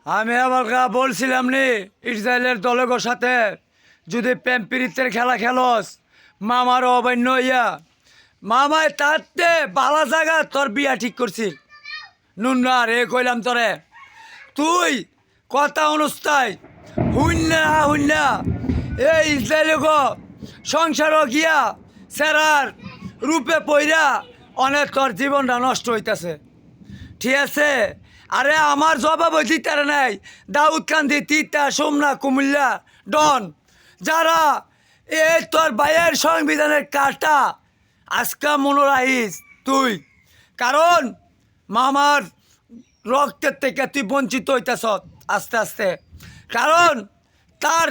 আমি আমার বলছিলাম নি ইসরায়েলের দলের সাথে যদি প্রেম প্রীতের খেলা খেলস মামার অবান্য ইয়া মামায় তাতে বালা জায়গা তোর বিয়া ঠিক করছিল নুন্না রে কইলাম তোরে তুই কথা অনুস্থায় হুন্না এই ইসরায়েল সংসারও গিয়া সেরার রূপে পইরা অনেক তোর জীবনটা নষ্ট হইতাছে ঠিক আছে। আরে আমার জবাব দিতে নাই দাউদকান্দি তিতা সোমনা কুমিল্লা ডন যারা এই তোর বাইয়ের সংবিধানের কাটা আজকা মনে রাখিস তুই, কারণ মামার রক্তের থেকে তুই বঞ্চিত হইতেছ আস্তে আস্তে। কারণ তার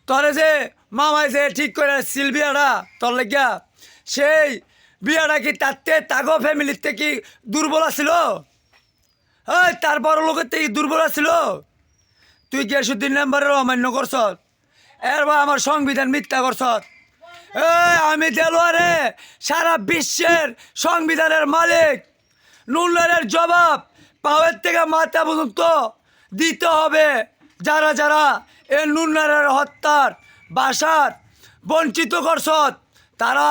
তোরে যে মামায় যে ঠিক করে ছিল বিয়াটা তোর লেগিয়া, সেই বিয়াটা কি তাতে তাগো ফ্যামিলির থেকে দুর্বল আছিল? ওই তার বড় লোকের থেকে দুর্বল আছিল? তুই গিয়াসুদ্দিন নাম্বারের অমান্য করছ, এরবার আমার সংবিধান মিথ্যা করছ। আমি দেলোয়ারে সারা বিশ্বের সংবিধানের মালিক। নুনলারের জবাব পাওয়ার থেকে মাথা পর্যন্ত দিতে হবে। যারা যারা এ নুনলারের হত্যার বাসার বঞ্চিত করছ, তারা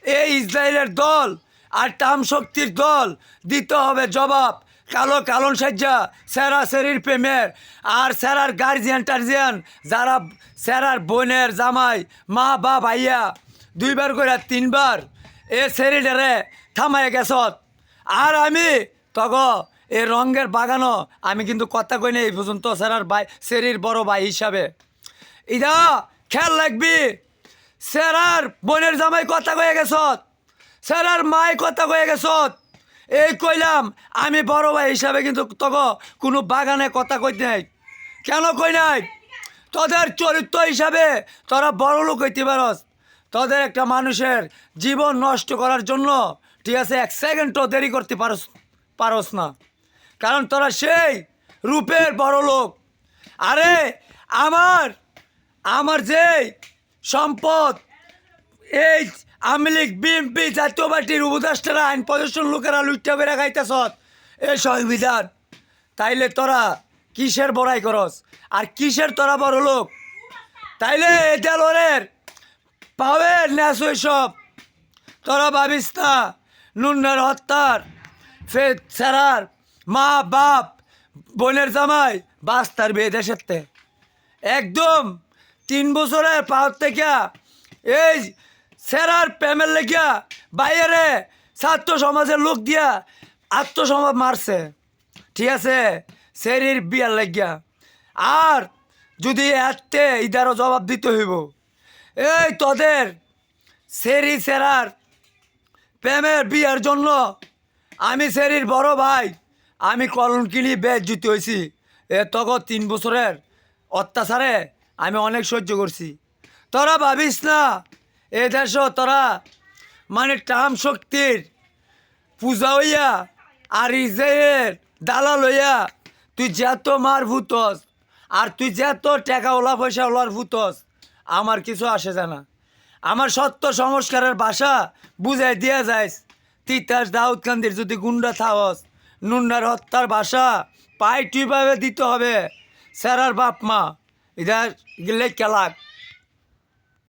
এই ইসরায়েলের দল আর টাম শক্তির দল দিতে হবে জবাব। কালো কালন সাজ্জা সেরা সেরির প্রেমের আর সেরার গার্জিয়ান টার্জিয়ান যারা সেরার বোনের জামাই মা বা ভাইয়া দুইবার করে তিনবার এ সেরিডারে থামাই গেছত। আর আমি তগ এ রঙের বাগানও আমি কিন্তু কথা কই না এই পর্যন্ত সেরার ভাই সেরির বড় ভাই হিসাবে। ইদা খেয়াল রাখবি, সেরার বোনের জামাই কথা কয়ে গেছত, সেরার মায় কথা কয়ে গেছত। এই কইলাম আমি বড় ভাই হিসাবে, কিন্তু তক কোনো বাগানে কথা কই নাই। কেন কই নাই? তোদের চরিত্র হিসাবে তোরা বড় লোক হইতে পারস, তোদের একটা মানুষের জীবন নষ্ট করার জন্য ঠিক আছে এক সেকেন্ডও দেরি করতে পারস না, কারণ তোরা সেই রূপের বড় লোক। আরে আমার যে সম্পদ এই আওয়ামী লীগ বিএনপি জাতীয় পার্টির উপদেষ্টারা আইন প্রদর্শন লোকেরা লুইটা বেড়া খাইতেছ এই সংবিধান, তাইলে তোরা কিসের বড়াই করস আর কিসের তোরা বড় লোক? তাইলে এই দেলোয়ারের পাওয়ের ন্যাস সব তোরা ভাবিস না। নুন্নার হত্যার সেরার মা বাপ বোনের জামাই বাস্তার বিয়ে দেশের একদম 3 বছরের পাওয়ার থেকে এই সেরার প্রেমের লেগিয়া বাইরে ছাত্র সমাজের লোক দিয়া আত্মসমাজ মারছে ঠিক আছে সেরির বিয়ার লেগিয়া। আর যদি এতে ইদারও জবাব দিতে হইব। এই তোদের সেরি সেরার প্রেমের বিয়ার জন্য আমি সেরির বড় ভাই, আমি কলন কিনি বেজ্জিত হয়েছি। তখন 3 বছরের অত্যাচারে আমি অনেক সহ্য করছি। তোরা ভাবিস না এ দেশ তোরা মানে টাম শক্তির পূজা হইয়া আর ইসরায়েলের দালাল হইয়া তুই যত মার ভূতস আর তুই যত টাকা ওলা পয়সা ওলার ভূতস, আমার কিছু আসে জানা। আমার সত্য সংস্কারের ভাষা বুঝাই দিয়া যাইস। তিতাস দাউদকান্দির যদি গুন্ডা থাকস, নুন্নার হত্যার ভাষা পাই টুইভাবে দিতে হবে সেরার বাপ মা ইধার গেলে কেলাক।